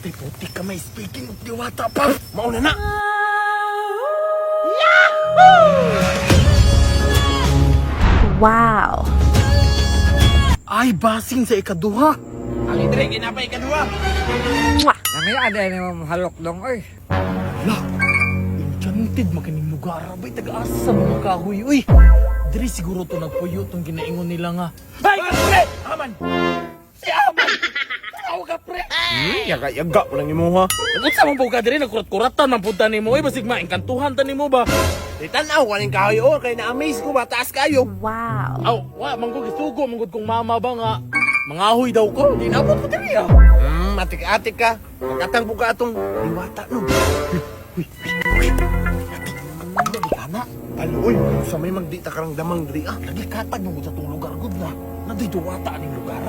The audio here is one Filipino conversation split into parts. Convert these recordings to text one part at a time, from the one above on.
Tay putik ka may speaking of diwata pa. Mauna na. Wow. Ay, basing sa ikaduha. Ali dire ginapay kadua. Nami ada ni mo halok dong oy. Lah, enchanted makining lugar. Abay, taga-asa sa mga kahoy. Uy, diri siguro to nagpuyo tong ginaingon nila nga. Ay, pre! Aman! Si Aman! Tanaw ka, pre! Yaga mo lang imo ha. Nagutsa mo po ka diri, nagkurat-kuratan ng punta ni mo. Uy, basig maingkantuhan ta ni mo ba? Di tanaw waning kahoy o kay na-amaze ko ba taas kayo. Wow. Aw, manggod isugo, manggod kong mama ba nga. Mangahoy daw ko, di nabot ko diri ah. Atik-atik ka. Katang buka atong diwata no. Di ka na. Paluoy, sa may magdita karang damang diri ah. Lagi katag mo sa tulog argod na. Nadiduwata aning lugar.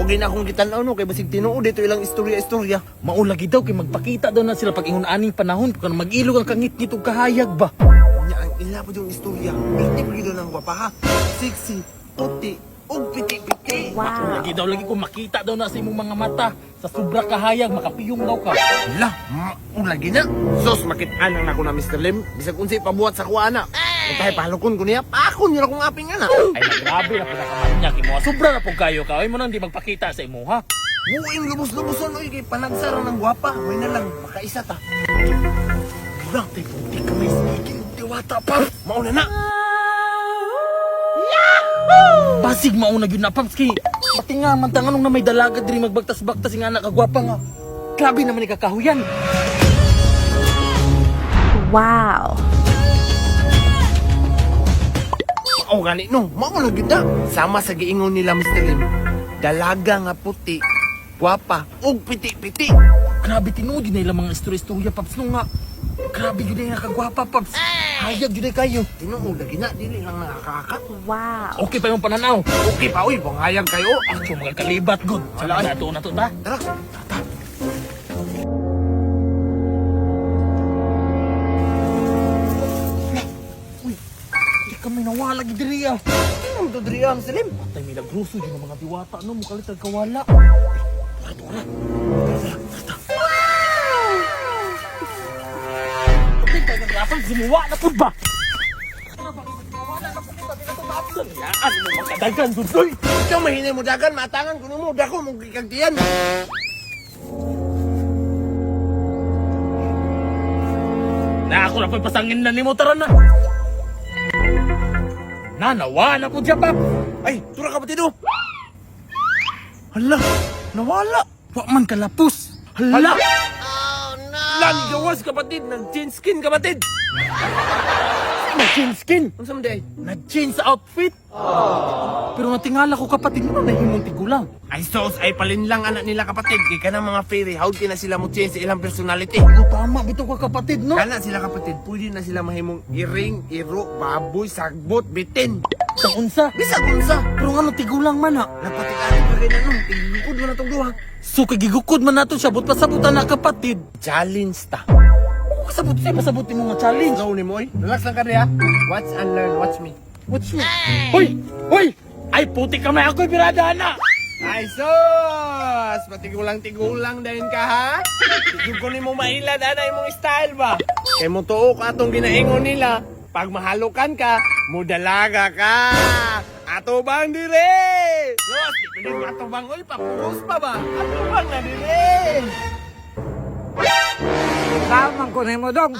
Okay na akong gitanaw no kay basig tinuod dito ilang istorya-istorya. Maulagi daw kay magpakita daw na sila pag ingon aning panahon kung magilog ang kangit-ngit og kahayag ba. Nya ang ila pa yung istorya. Hindi pa gito ng gwapa ha. Sexy, puti, ug piti-piti. Wow. Lagi daw lagi kung makita daw na sa imong mga mata. Sa sobra kahayag makapiyong daw ka. Lah, maulagi na. Sos, makit-an ang nako na Mr. Lim. Bisag unsay pabuhat sa kuana. Kung tayo palukon ko niya, pakon niya akong aping ana. Ay grabe na pinakaman niya kimo. Sobra na pug kayo ka. Ay mo nang di magpakita sa imo ha. Muing lubos-luboson oy kay panagsara ng gwapa. May na lang, makaisa ta. Lang tay putik ka may speaking of diwata pa. Mauna na. Basig mauna gyud na paps kay pati nga man tanganong na may dalaga diri magbagtas-bagtas nga anak kagwapa nga. Grabe naman ni kakahuyan. Wow. O gani no, mauna gid na. Sama sa giingon nila Mr. Lim. Dalaga nga puti, gwapa, ug piti-piti. Grabe tinuod na ilang mga istorya-istorya paps no nga. Grabe gyud nga kagwapa paps. Hayag gyud kayo. Tinuod lagi na, dili lang nakakakat. Wow. Okay pa yung pananaw. Okay pa uy, panghayag kayo. Acho mga kalibat good. Wala na to ta. Tara. Di kami nawala gid diri ah. Ano to diri Mr. Lim? Tay may nagruso yung mga diwata no mukalit kawala. Tora. Okay, tayo naglapan simuwa na pud ba? Yaan mo makadagan dudoy. Ikaw mahinay mo dagan, matangan kuno mo, dako mo gikagtiyan. Na ako na pasangin na nimo tara na. Nanawa na pud siya pap. Ay, tura ka patido. Hala, nawala. Wa man kalapos. Hala. Lan gawas kapatid, nag-change skin kapatid. Nag-change skin. Unsa man day? Nag-change outfit. Pero natingala ko kapatid mo na himong tigulang. Ay sos, ay palinlang anak nila kapatid. Kay kanang mga fairy, how na sila mo change sa ilang personality. O tama bitaw ka kapatid no. Kana sila kapatid, pwede na sila mahimong iring, iro, baboy, sagbot, bitin. Sa unsa. Bisag unsa. Pero nga tigulang man ha. Napatikaan pa rin ano, tingkod mo na itong duha. So kagigukod man nato siya but pasabutan na kapatid. Challenge ta. Pasabot siya pasabutin mo nga challenge. Ikaw ni mo, oy. Relax lang ka rin ha. Watch and learn, watch me. What's me? Hoy! Hoy! Ay puti ka may ako'y birada na. Ay sos! Patigulang-tigulang din ka ha? Tigog ko ni mo mailad, ana imong style ba? Kay mo tuo ka atong ginaingon nila. Pag mahalukan ka, mudalaga ka. Atubang dire! Sos, di pwede mo atubang, oy, papuros pa ba? Atubang na dire! Tamang ko mo dong.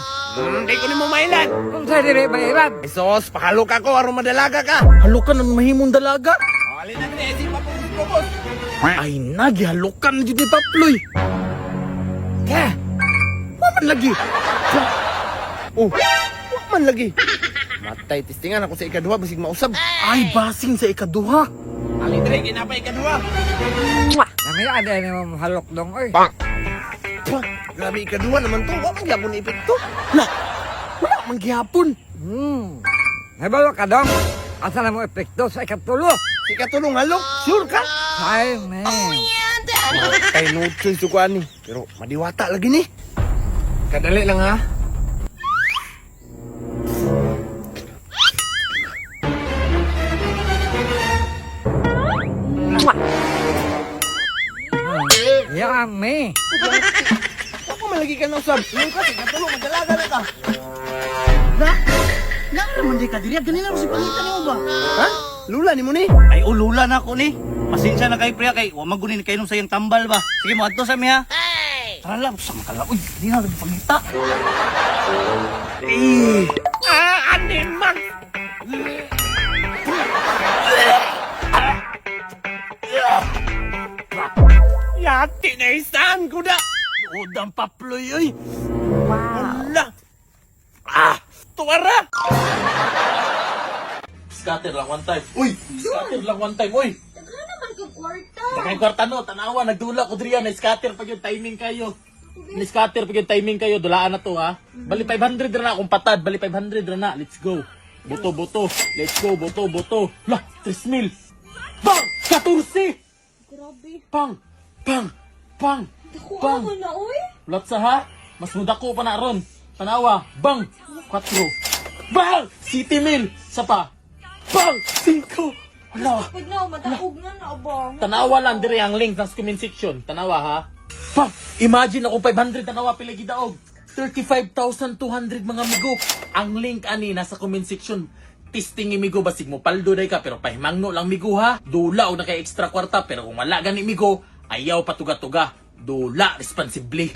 Di ko ni mo mailad. Kung sa dire bayiran. Ay sos, pahalok ako, aron madalaga ka. Halukan ang mahimong dalaga. Alin na dire, di papuros. Ay nagihalukan na dyan paploy. Kaya, waman lagi. Oh, wak man lagi. Matay, tistingan ako sa ikaduha, basig mausab. Ay basing sa ikaduha. Alin dire, ginapay ikaduha. Nami ada ni mo halok dong oy. Pang! Pang! Grabe, ikaduha naman to. Wak man gyapon epekto. La, wala man gihapon. Nabalo ka dong. Asa na mo epekto sa ikatulo. Si katulong halok, sure ka? Ay, man. Kay no choice ko ani. Pero madiwata lagi ni. Kadali lang ha. Yummy. lagi ka nang sab. Yung kasi katulong magdalaga na ka. Na? Naman di ka diri. Ganina mo si pangitan mo ba? Ha? Lula ni mo ni? Ay, ulula na ako ni. Pasensya na kay Priya kay wa magunin kayo nung sayang tambal ba. Sige mo adto sa mi ha. Tara lang, sa makala. Uy, di na rin pangita. Animak! Yati na isaan ko na! Udang paploy, oy. Wow. Wala! Tuwara! Scatter lang one time. Uy! Scatter lang one time, uy! Daghan naman kang kwarta. Bakay kwarta no, tanawa, nagdula ko diriya, na-scatter pag yung timing kayo. Na-scatter pag yung timing kayo, dulaan na to ha. Bali 500 na akong patad, bali 500 na, let's go. Boto, boto, let's go, boto, boto. Lah, 3,000. Bang! 14! Grabe. Pang! Pang! Pang! Dako Bang! ako na, oy. Latsa ha? Mas mudako pa na ron. Tanawa, bang! 4. Bang! City Mill! Sapa. Bang! 5. Wala. Pag na, madakog na na, abang. Tanawa lang dire ang link ng comment section. Tanawa ha. Bang! Imagine ako 500 tanawa pila gidaog. 35,200 mga migo. Ang link ani nasa comment section. Testing migo basig mo paldo day ka pero pahimangno lang migo ha. Dula o na kay extra kwarta pero kung wala gani migo, ayaw patuga-tuga. Dula responsibly.